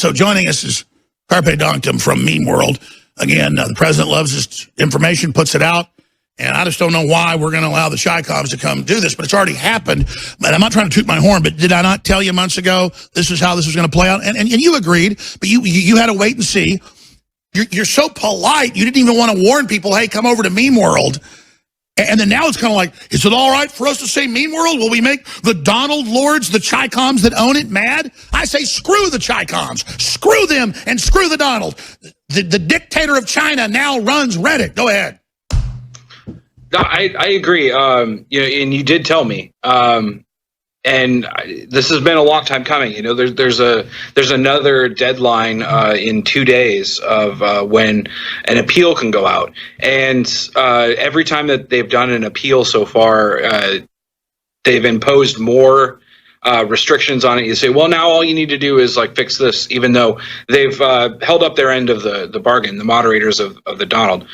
So joining us is Carpe Donktum from Meme World. Again, the president loves his information, puts it out, and I just don't know why we're going to allow the Chi-Coms to come do this, but it's already happened. But I'm not trying to toot my horn, but did I not tell you months ago this is how this was going to play out? And you agreed, but you had to wait and see. You're so polite, you didn't even want to warn people, hey, come over to Meme World. And then now it's kind of like, is it all right for us to say Meme World? Will we make the Donald Lords, the Chi-Coms that own it, mad? I say screw the Chi-Coms. Screw them and screw the Donald. The dictator of China now runs Reddit. Go ahead. No, I agree. You know, and you did tell me. This has been a long time coming. You know, there's another deadline in 2 days of when an appeal can go out, and every time that they've done an appeal so far, they've imposed more restrictions on it. You say, well, now all you need to do is like fix this, even though they've held up their end of the bargain. The moderators of the Donald.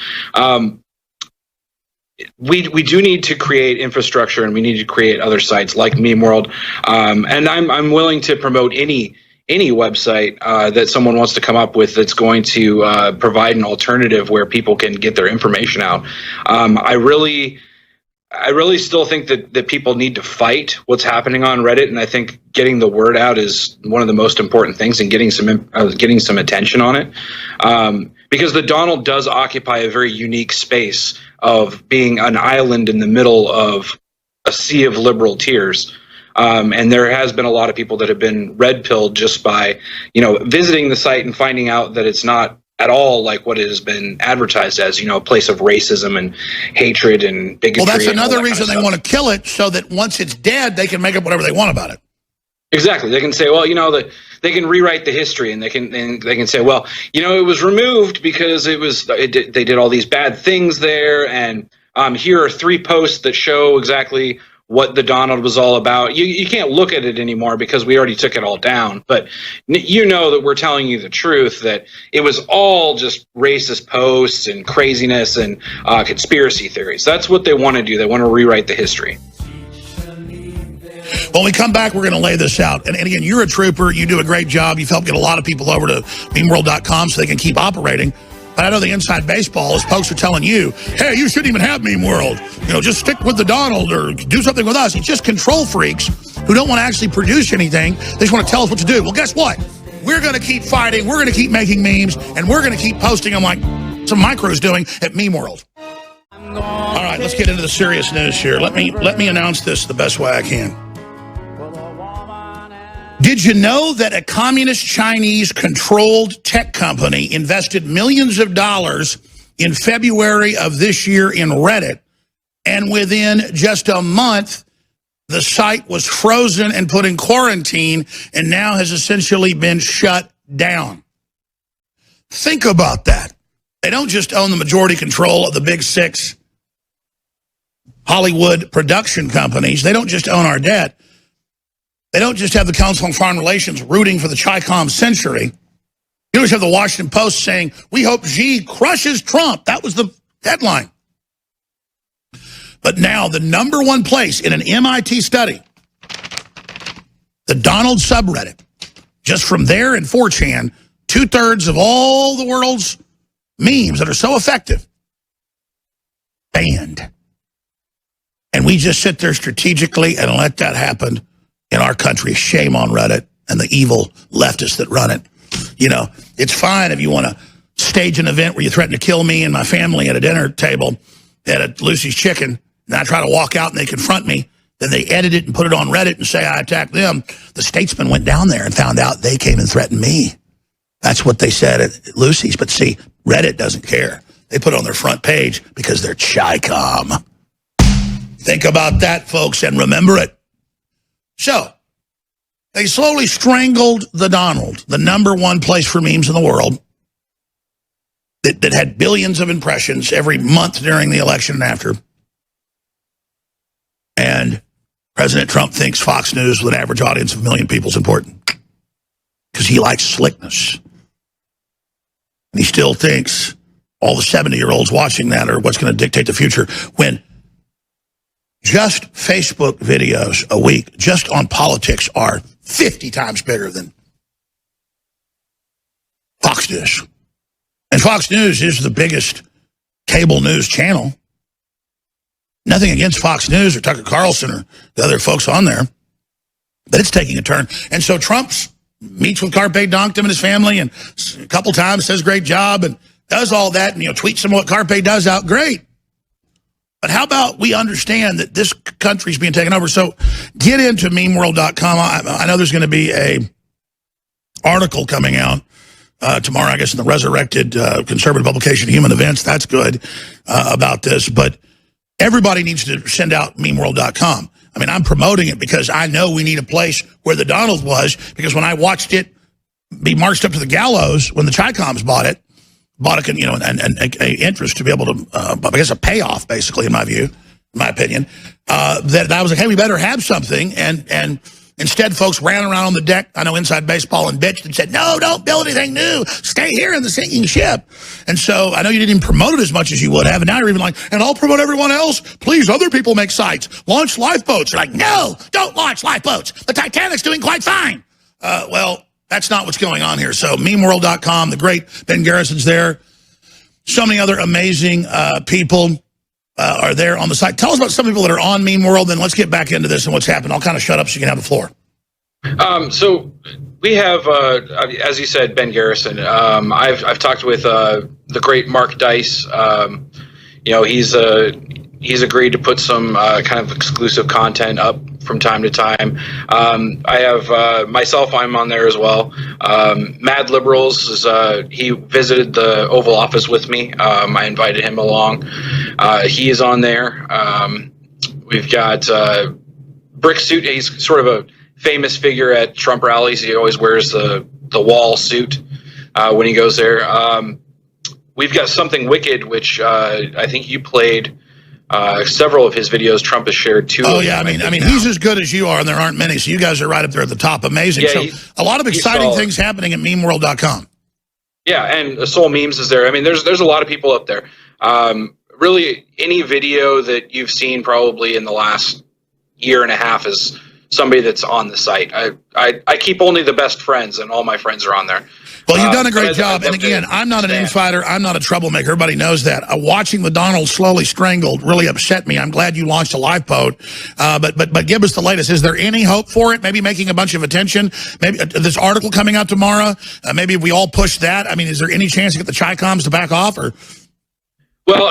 We do need to create infrastructure, and we need to create other sites like Meme World, and I'm willing to promote any website that someone wants to come up with that's going to provide an alternative where people can get their information out. I really still think that people need to fight what's happening on Reddit, and I think getting the word out is one of the most important things, and getting some attention on it, because the Donald does occupy a very unique space of being an island in the middle of a sea of liberal tears. And there has been a lot of people that have been red-pilled just by, you know, visiting the site and finding out that it's not at all like what it has been advertised as, you know, a place of racism and hatred and bigotry. Well, that's another reason they want to kill it, so that once it's dead, they can make up whatever they want about it. Exactly. They can say, well, you know, that they can rewrite the history, and they can say, well, you know, it was removed because they did all these bad things there, and here are 3 posts that show exactly what the Donald was all about. You can't look at it anymore because we already took it all down, but you know that we're telling you the truth, that it was all just racist posts and craziness and conspiracy theories. That's what they want to do. They want to rewrite the history. When we come back, we're going to lay this out. And again, you're a trooper. You do a great job. You've helped get a lot of people over to memeworld.com so they can keep operating. But I know the inside baseball is folks are telling you, hey, you shouldn't even have Meme World. You know, just stick with the Donald or do something with us. It's just control freaks who don't want to actually produce anything. They just want to tell us what to do. Well, guess what? We're going to keep fighting. We're going to keep making memes. And we're going to keep posting them like some micros doing at Meme World. All right, let's get into the serious news here. Let me announce this the best way I can. Did you know that a communist Chinese-controlled tech company invested millions of dollars in February of this year in Reddit, and within just a month, the site was frozen and put in quarantine and now has essentially been shut down? Think about that. They don't just own the majority control of the big 6 Hollywood production companies. They don't just own our debt. They don't just have the Council on Foreign Relations rooting for the Chi-Com century. You don't just have the Washington Post saying, we hope Xi crushes Trump. That was the headline. But now the #1 place in an MIT study, the Donald subreddit, just from there and 4chan, 2/3 of all the world's memes that are so effective, banned. And we just sit there strategically and let that happen in our country. Shame on Reddit and the evil leftists that run it. You know, it's fine if you want to stage an event where you threaten to kill me and my family at a dinner table at a Lucy's Chicken, and I try to walk out and they confront me. Then they edit it and put it on Reddit and say I attacked them. The Statesman went down there and found out they came and threatened me. That's what they said at Lucy's. But see, Reddit doesn't care. They put it on their front page because they're Chi-Com. Think about that, folks, and remember it. So, they slowly strangled the Donald, the #1 place for memes in the world, that had billions of impressions every month during the election and after. And President Trump thinks Fox News with an average audience of 1 million people is important because he likes slickness. And he still thinks all the 70-year-olds watching that are what's going to dictate the future, when just Facebook videos a week, just on politics, are 50 times bigger than Fox News. And Fox News is the biggest cable news channel. Nothing against Fox News or Tucker Carlson or the other folks on there, but it's taking a turn. And so Trump meets with Carpe Donktum and his family, and a couple times says great job and does all that, and tweets some of what Carpe does out. Great. But how about we understand that this country's being taken over? So get into memeworld.com. I know there's going to be a article coming out tomorrow, I guess, in the resurrected conservative publication Human Events. That's good about this. But everybody needs to send out memeworld.com. I mean, I'm promoting it because I know we need a place where the Donald was, because when I watched it be marched up to the gallows when the Chi-Coms bought a interest to be able to, I guess, a payoff, basically, in my view, in my opinion, that I was like, hey, we better have something. And instead, folks ran around on the deck, I know, inside baseball, and bitched and said, no, don't build anything new. Stay here in the sinking ship. And so I know you didn't even promote it as much as you would have. And now you're even like, and I'll promote everyone else. Please, other people make sites. Launch lifeboats. You're like, no, don't launch lifeboats. The Titanic's doing quite fine. Well, that's not what's going on here. So memeworld.com, the great Ben Garrison's there. So many other amazing people are there on the site. Tell us about some people that are on Meme World, then let's get back into this and what's happened. I'll kind of shut up so you can have the floor. So we have, as you said, Ben Garrison. I've talked with the great Mark Dice. He's agreed to put some kind of exclusive content up from time to time. I have myself, I'm on there as well. Mad Liberals, he visited the Oval Office with me. I invited him along. He is on there. We've got Brick Suit. He's sort of a famous figure at Trump rallies. He always wears the wall suit when he goes there. We've got Something Wicked, which I think you played. Several of his videos Trump has shared too. Oh yeah, I mean he's as good as you are, and there aren't many, so you guys are right up there at the top. Amazing. Yeah, so a lot of exciting things happening at memeworld.com. Yeah, and Soul Memes is there. I mean, there's a lot of people up there. Really, any video that you've seen probably in the last year and a half is somebody that's on the site. I keep only the best friends, and all my friends are on there. Well, you've done a great job. And again, I'm not an infighter. I'm not a troublemaker. Everybody knows that. Watching the Donald slowly strangled really upset me. I'm glad you launched a lifeboat. But give us the latest. Is there any hope for it? Maybe making a bunch of attention? Maybe this article coming out tomorrow? Maybe if we all push that? I mean, is there any chance to get the Chi-Coms to back off? Or? Well,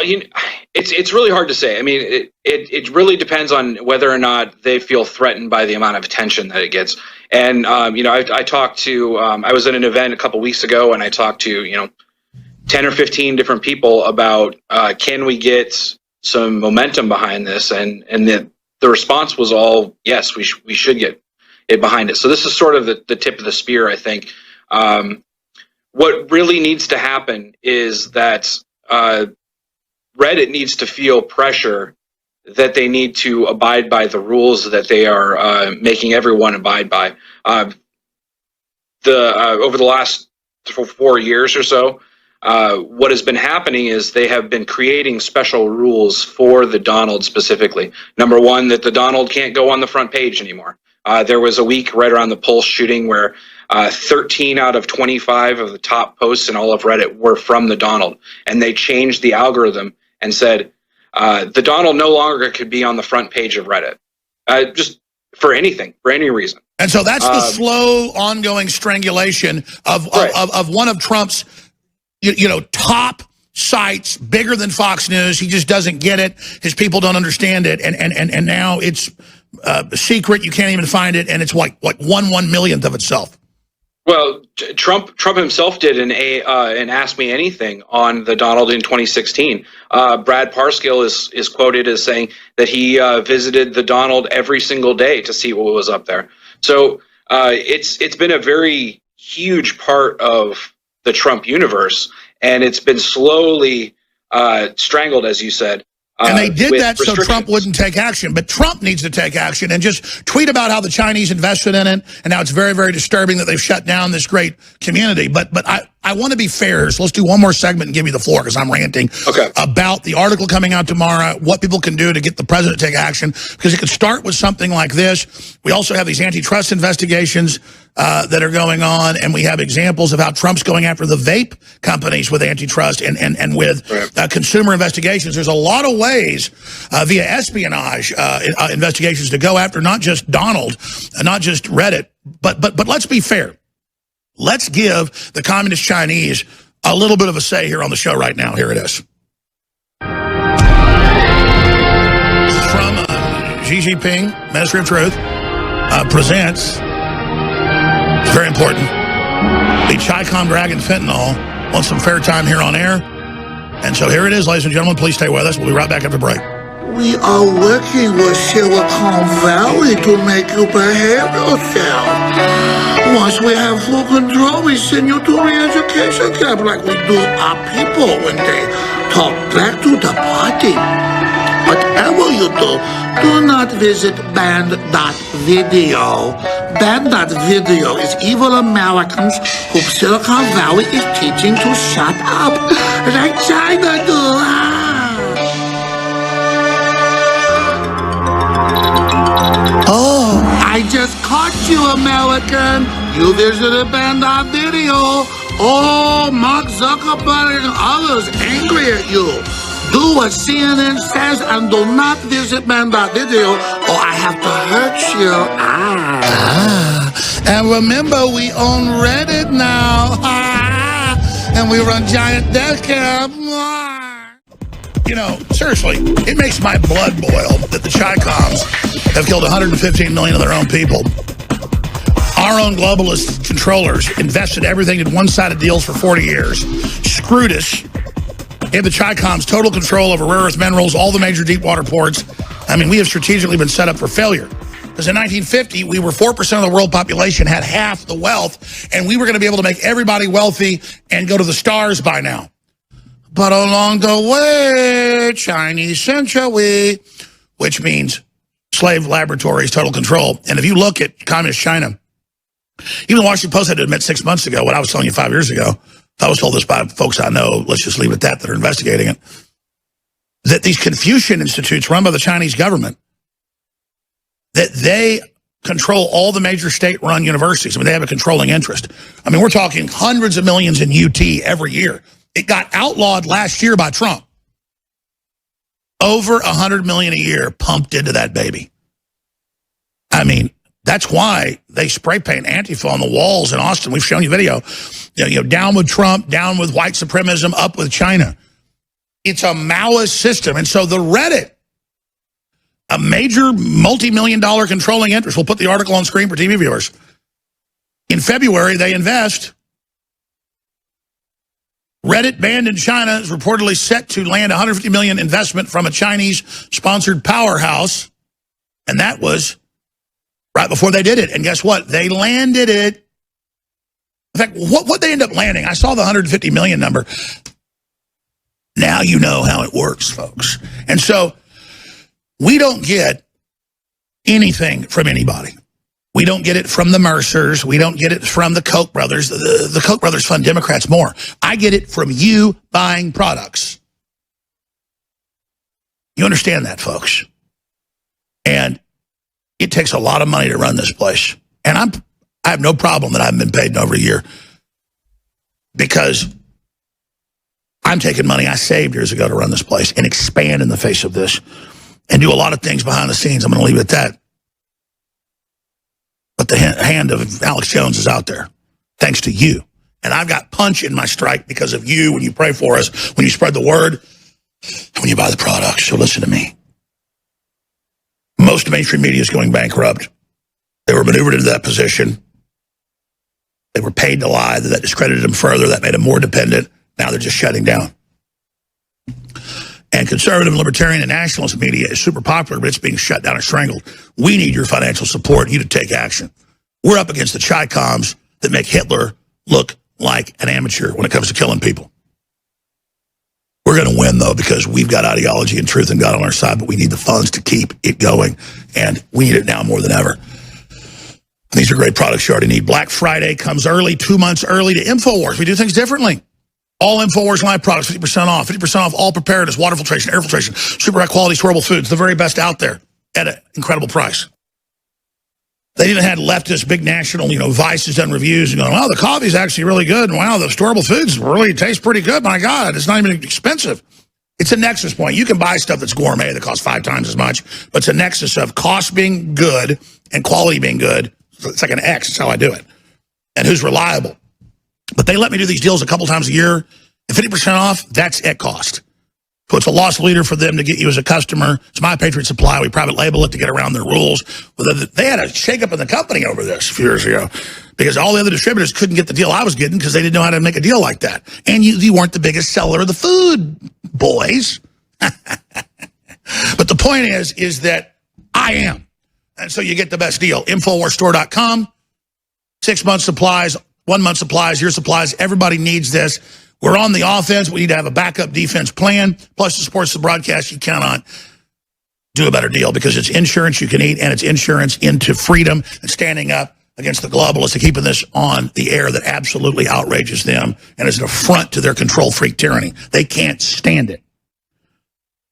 it's really hard to say. I mean, it really depends on whether or not they feel threatened by the amount of attention that it gets. And, I talked to, I was at an event a couple weeks ago, and I talked to, 10 or 15 different people about, can we get some momentum behind this? And the response was all, yes, we should get it behind it. So this is sort of the tip of the spear, I think. What really needs to happen is that, Reddit needs to feel pressure that they need to abide by the rules that they are making everyone abide by. Over the last 4 years or so, what has been happening is they have been creating special rules for the Donald specifically. Number one, that the Donald can't go on the front page anymore. There was a week right around the Pulse shooting where 13 out of 25 of the top posts in all of Reddit were from the Donald, and they changed the algorithm and said the Donald no longer could be on the front page of Reddit, just for anything, for any reason. And so that's the slow, ongoing strangulation of one of Trump's, top sites, bigger than Fox News. He just doesn't get it. His people don't understand it, and now it's secret. You can't even find it, and it's like 1/1,000,000th of itself. Well, Trump himself did an Ask Me Anything on the Donald in 2016. Brad Parscale is quoted as saying that he visited the Donald every single day to see what was up there. So it's been a very huge part of the Trump universe, and it's been slowly strangled, as you said. And they did that so Trump wouldn't take action. But Trump needs to take action and just tweet about how the Chinese invested in it, and now it's very, very disturbing that they've shut down this great community. But I want to be fair, so let's do one more segment and give you the floor because I'm ranting about the article coming out tomorrow, what people can do to get the president to take action, because it could start with something like this. We also have these antitrust investigations that are going on, and we have examples of how Trump's going after the vape companies with antitrust and with consumer investigations. There's a lot of ways via espionage investigations to go after not just Donald, not just Reddit, but let's be fair. Let's give the communist Chinese a little bit of a say here on the show right now. Here it is. From Xi Jinping, Ministry of Truth, presents, it's very important, the Chi-Com Dragon Fentanyl wants some fair time here on air. And so here it is, ladies and gentlemen. Please stay with us. We'll be right back after break. We are working with Silicon Valley to make you behave yourself. Once we have full control, we send you to re-education camp like we do our people when they talk back to the party. Whatever you do not visit band.video. Band.video is evil Americans whom Silicon Valley is teaching to shut up, like China do. Oh, I just caught you, American. You visited Band.video. Oh, Mark Zuckerberg and others angry at you. Do what CNN says and do not visit Band.video or I have to hurt you. And remember, we own Reddit now. And we run Giant Death Camp. You know, seriously, it makes my blood boil that the Chi-Coms have killed 115 million of their own people. Our own globalist controllers invested everything in one-sided deals for 40 years, screwed us, gave the Chi-Coms total control over rare earth minerals, all the major deep water ports. I mean, we have strategically been set up for failure. Because in 1950, we were 4% of the world population, had half the wealth, and we were going to be able to make everybody wealthy and go to the stars by now. But along the way, Chinese century, which means slave laboratories, total control. And if you look at communist China, even the Washington Post had to admit 6 months ago what I was telling you 5 years ago. If I was told this by folks I know, let's just leave it at that are investigating it, that these Confucian institutes run by the Chinese government, that they control all the major state-run universities. I mean, they have a controlling interest. I mean, we're talking hundreds of millions in UT every year. It got outlawed last year by Trump. Over $100 million a year pumped into that baby. I mean, that's why they spray paint Antifa on the walls in Austin. We've shown you video. You know, down with Trump, down with white supremacism, up with China. It's a Maoist system. And so the Reddit, a major multi-million-dollar controlling interest, we'll put the article on screen for TV viewers. In February, they invest. Reddit banned in China is reportedly set to land $150 million investment from a Chinese-sponsored powerhouse, and that was right before they did it. And guess what? They landed it. In fact, what they end up landing? I saw the $150 million number. Now you know how it works, folks. And so we don't get anything from anybody. We don't get it from the Mercers. We don't get it from the Koch brothers. The Koch brothers fund Democrats more. I get it from you buying products. You understand that, folks? And it takes a lot of money to run this place. And I have no problem that I haven't been paid in over a year because I'm taking money I saved years ago to run this place and expand in the face of this and do a lot of things behind the scenes. I'm going to leave it at that. But the hand of Alex Jones is out there, thanks to you. And I've got punch in my strike because of you, when you pray for us, when you spread the word, and when you buy the products. So listen to me. Most mainstream media is going bankrupt. They were maneuvered into that position. They were paid to lie. That discredited them further. That made them more dependent. Now they're just shutting down. And conservative, libertarian, and nationalist media is super popular, but it's being shut down and strangled. We need your financial support, you to take action. We're up against the Chi-Coms that make Hitler look like an amateur when it comes to killing people. We're going to win, though, because we've got ideology and truth and God on our side, but we need the funds to keep it going, and we need it now more than ever. These are great products you already need. Black Friday comes early, 2 months early to InfoWars. We do things differently. All InfoWars Live products, 50% off. 50% off all preparedness, water filtration, air filtration, super high quality storable foods, the very best out there at an incredible price. They even had leftist, big national, Vice has done reviews and going, wow, the coffee's actually really good. And wow, the storable foods really taste pretty good. My God, it's not even expensive. It's a nexus point. You can buy stuff that's gourmet that costs 5 times as much, but it's a nexus of cost being good and quality being good. It's like an X. That's how I do it. And who's reliable. But they let me do these deals a couple times a year. And 50% off, that's at cost. So it's a loss leader for them to get you as a customer. It's My Patriot Supply. We private label it to get around their rules. They had a shakeup in the company over this a few years ago because all the other distributors couldn't get the deal I was getting because they didn't know how to make a deal like that. And you weren't the biggest seller of the food, boys. But the point is that I am. And so you get the best deal. InfoWarsStore.com, 6 months supplies, 1 month supplies, your supplies. Everybody needs this. We're on the offense. We need to have a backup defense plan. Plus, it supports the broadcast. You cannot do a better deal because it's insurance you can eat, and it's insurance into freedom and standing up against the globalists and keeping this on the air that absolutely outrages them and is an affront to their control freak tyranny. They can't stand it.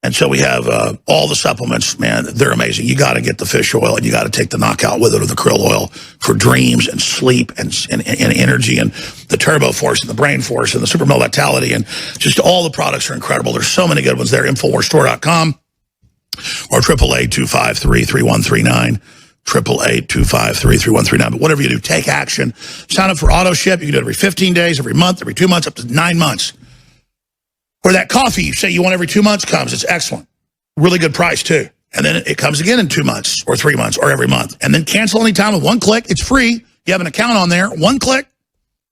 And so we have all the supplements, man. They're amazing. You got to get the fish oil, and you got to take the knockout with it or the krill oil for dreams and sleep and energy and the turbo force and the brain force and the super male vitality. And just all the products are incredible. There's so many good ones there. InfoWarsStore.com or 888-253-3139. 888-253-3139. But whatever you do, take action. Sign up for auto ship. You can do it every 15 days, every month, every 2 months, up to 9 months. Or that coffee you say you want every 2 months comes. It's excellent. Really good price, too. And then it comes again in 2 months or 3 months or every month. And then cancel anytime with one click. It's free. You have an account on there. One click,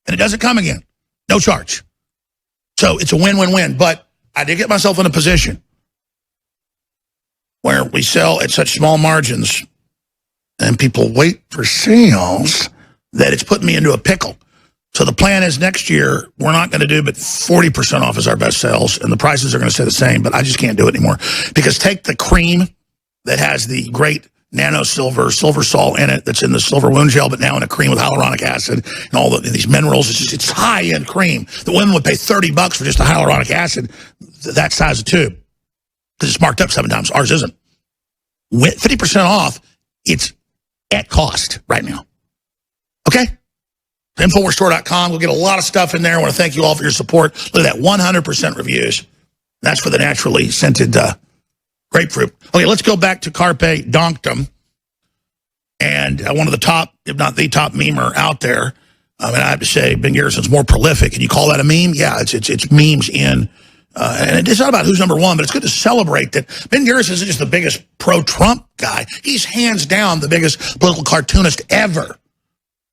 and it doesn't come again. No charge. So it's a win-win-win. But I did get myself in a position where we sell at such small margins and people wait for sales that it's putting me into a pickle. So the plan is next year, we're not going to do but 40% off is our best sales, and the prices are going to stay the same, but I just can't do it anymore. Because take the cream that has the great nano silver salt in it that's in the silver wound gel, but now in a cream with hyaluronic acid and all these minerals. It's high-end cream. The women would pay $30 for just a hyaluronic acid, that size of tube, because it's marked up 7 times. Ours isn't. 50% off, it's at cost right now. Okay? InfoWarsStore.com. We'll get a lot of stuff in there. I want to thank you all for your support. Look at that, 100% reviews. That's for the naturally scented grapefruit. Okay, let's go back to Carpe Donktum. And one of the top, if not the top memer out there. And I have to say, Ben Garrison's more prolific. And you call that a meme? Yeah, it's memes in. And it's not about who's number one, but it's good to celebrate that Ben Garrison isn't just the biggest pro-Trump guy. He's hands down the biggest political cartoonist ever.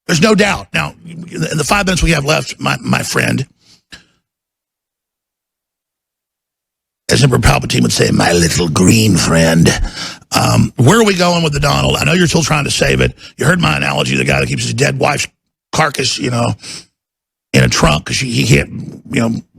There's no doubt. Now, in the 5 minutes we have left, my friend, as Emperor Palpatine would say, my little green friend, where are we going with the Donald? I know you're still trying to save it. You heard my analogy, the guy that keeps his dead wife's carcass, in a trunk because he can't,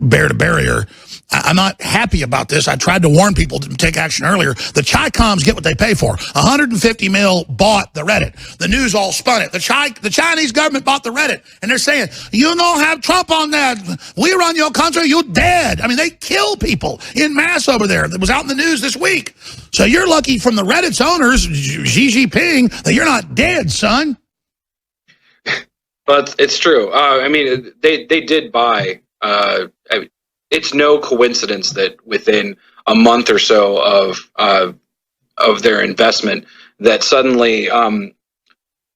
bear to bury her. I'm not happy about this. I tried to warn people to take action earlier. The Chi-Coms get what they pay for. 150 mil bought the Reddit. The news all spun it. The Chinese government bought the Reddit. And they're saying, you don't have Trump on that. We run your country, you're dead. I mean, they kill people in mass over there. That was out in the news this week. So you're lucky from the Reddit's owners, Xi Jinping, that you're not dead, son. But it's true. They did buy. It's no coincidence that within a month or so of their investment, that suddenly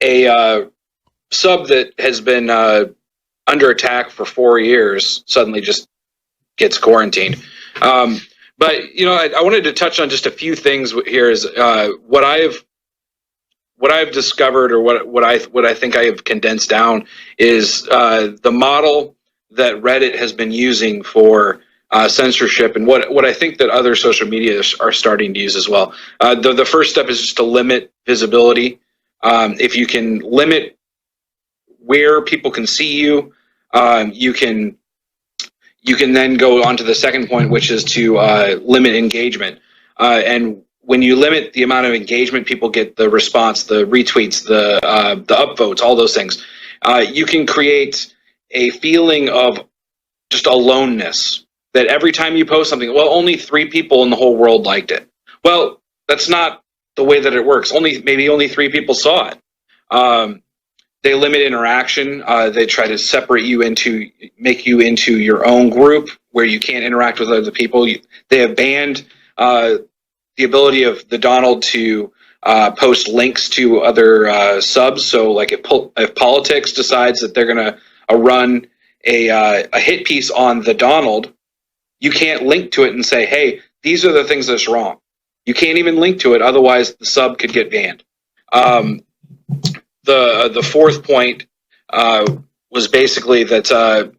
a sub that has been under attack for 4 years suddenly just gets quarantined. But I wanted to touch on just a few things here. Is what I've discovered, or what I think I have condensed down, is the model that Reddit has been using for censorship, and what I think that other social media are starting to use as well. The first step is just to limit visibility. If you can limit where people can see you, you can then go on to the second point, which is to limit engagement. And when you limit the amount of engagement people get, the response, the retweets, the upvotes, all those things, you can create a feeling of just aloneness, that every time you post something, well, only 3 people in the whole world liked it. Well, that's not the way that it works. Maybe only 3 people saw it. They limit interaction. They try to separate you make you into your own group where you can't interact with other people. They have banned the ability of the Donald to post links to other subs. So, like, if politics decides that they're going to run a hit piece on the Donald, you can't link to it and say, "Hey, these are the things that's wrong." You can't even link to it, otherwise the sub could get banned. The fourth point was basically that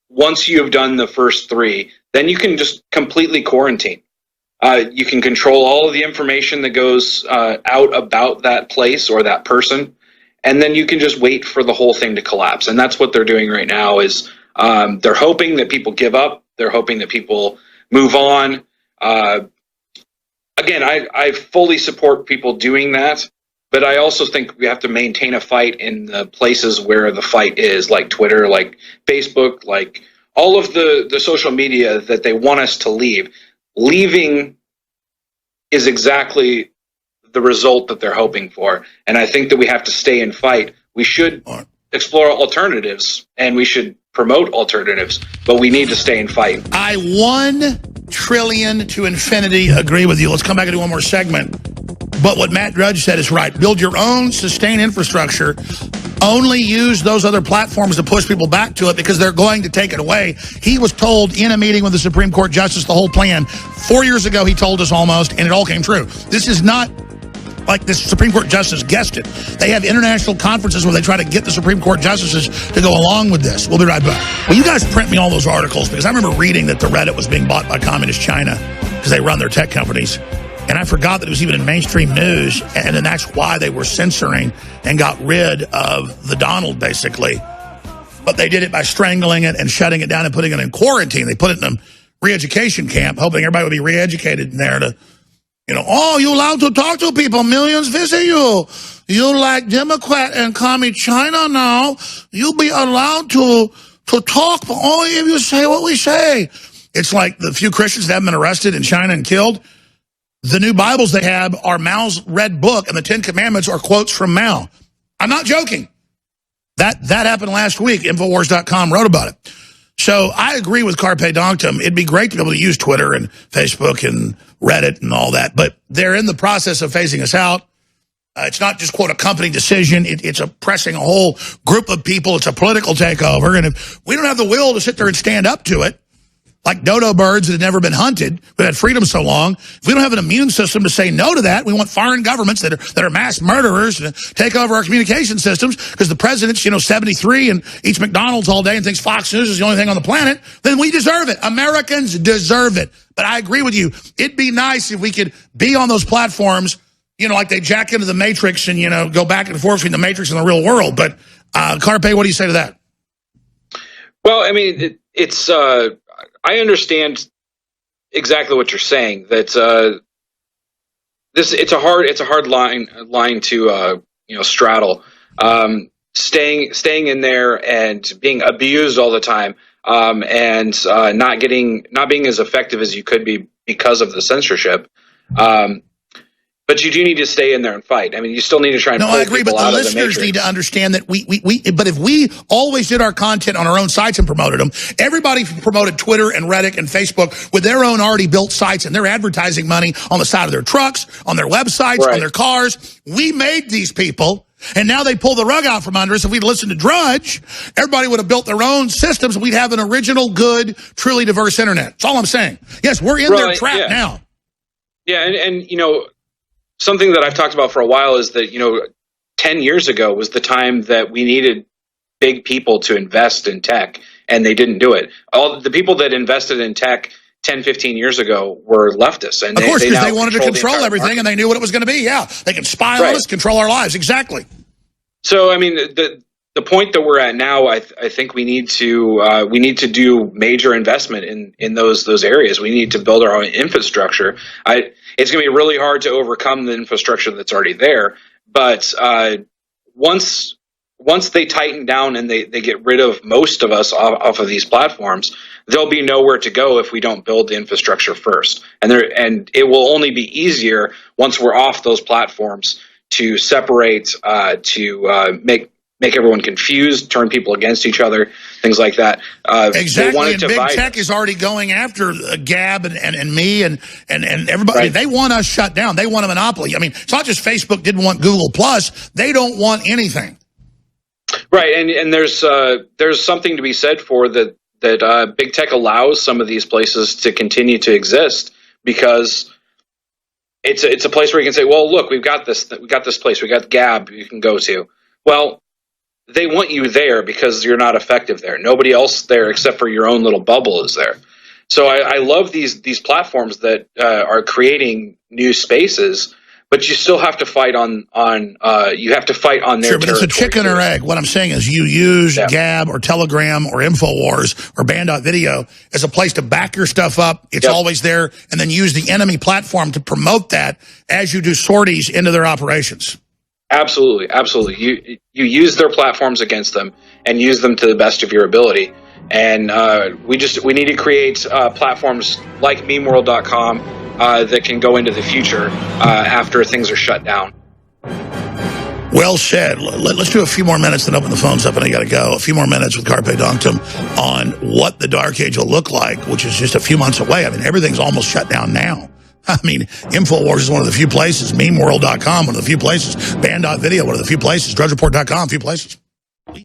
once you have done the first 3, then you can just completely quarantine. You can control all of the information that goes out about that place or that person, and then you can just wait for the whole thing to collapse. And that's what they're doing right now. Is they're hoping that people give up. They're hoping that people move on. Again, I fully support people doing that, but I also think we have to maintain a fight in the places where the fight is, like Twitter, like Facebook, like all of the social media that they want us to leave. Leaving is exactly the result that they're hoping for. And I think that we have to stay and fight. We should explore alternatives, and we should promote alternatives, but we need to stay and fight. I 1 trillion to infinity agree with you. Let's come back and do one more segment. But what Matt Drudge said is right. Build your own sustained infrastructure. Only use those other platforms to push people back to it, because they're going to take it away. He was told in a meeting with the Supreme Court Justice the whole plan. 4 years ago, he told us almost, and it all came true. This is not like the Supreme Court Justice guessed it. They have international conferences where they try to get the Supreme Court Justices to go along with this. We'll be right back. Will you guys print me all those articles? Because I remember reading that the Reddit was being bought by Communist China because they run their tech companies. And I forgot that it was even in mainstream news, and then that's why they were censoring and got rid of the Donald, basically. But they did it by strangling it and shutting it down and putting it in quarantine. They put it in a re-education camp, hoping everybody would be re-educated in there to, oh, you allowed to talk to people. Millions visit you. You like Democrat and commie China now. You'll be allowed to talk, but only if you say what we say. It's like the few Christians that have been arrested in China and killed. The new Bibles they have are Mao's red book, and the 10 Commandments are quotes from Mao. I'm not joking. That happened last week. Infowars.com wrote about it. So I agree with Carpe Donktum. It'd be great to be able to use Twitter and Facebook and Reddit and all that, but they're in the process of phasing us out. It's not just, quote, a company decision. It's oppressing a whole group of people. It's a political takeover, and if we don't have the will to sit there and stand up to it, like dodo birds that had never been hunted, but had freedom so long, if we don't have an immune system to say no to that, we want foreign governments that are mass murderers to take over our communication systems, because the president's, 73 and eats McDonald's all day and thinks Fox News is the only thing on the planet, then we deserve it. Americans deserve it. But I agree with you. It'd be nice if we could be on those platforms, like they jack into the Matrix and, go back and forth between the Matrix and the real world. But, Carpe, what do you say to that? Well, I mean, it's... I understand exactly what you're saying. That it's a hard line to straddle. Staying in there and being abused all the time, and not being as effective as you could be because of the censorship. But you do need to stay in there and fight. I mean, you still need to try and pull I agree, people but out the of the listeners matrix. need to understand that but if we always did our content on our own sites and promoted them, everybody promoted Twitter and Reddit and Facebook with their own already built sites and their advertising money on the side of their trucks, on their websites, Right. on their cars. We made these people, and now they pull the rug out from under us. If we'd listened to Drudge, everybody would have built their own systems. We'd have an original, good, truly diverse internet. That's all I'm saying. Yes, we're in their trap now. Yeah, and something that I've talked about for a while is that, 10 years ago was the time that we needed big people to invest in tech, and they didn't do it. All the people that invested in tech 10, 15 years ago were leftists. And of course, because they wanted to control the everything, market. and they knew what it was going to be. Yeah, they can spy on us, control our lives. Exactly. So, I mean, the point that we're at now, I think we need to do major investment in those areas. We need to build our own infrastructure. It's going to be really hard to overcome the infrastructure that's already there, but once they tighten down and they get rid of most of us off of these platforms, there'll be nowhere to go if we don't build the infrastructure first. And it will only be easier once we're off those platforms to separate, to make everyone confused, turn people against each other, things like that. Exactly, and big tech is already going after Gab and me and everybody. Right. They want us shut down. They want a monopoly. I mean, it's not just Facebook didn't want Google+. They don't want anything. Right, and there's something to be said for that big tech allows some of these places to continue to exist, because it's a place where you can say, well, look, we got this place, we got Gab you can go to. Well, they want you there because you're not effective there. Nobody else there except for your own little bubble is there. So I love these platforms that are creating new spaces, but you still have to fight on their Sure, but it's a chicken or egg. What I'm saying is you use Gab or Telegram or InfoWars or Band.video as a place to back your stuff up. It's always there, and then use the enemy platform to promote that as you do sorties into their operations. Absolutely, absolutely. You use their platforms against them and use them to the best of your ability. And we need to create platforms like memeworld.com that can go into the future after things are shut down. Well said. Let's do a few more minutes, then open the phones up, and I got to go. A few more minutes with Carpe Donktum on what the Dark Age will look like, which is just a few months away. I mean, everything's almost shut down now. I mean, InfoWars is one of the few places, memeworld.com, one of the few places, Band.video, one of the few places, drudgereport.com, a few places.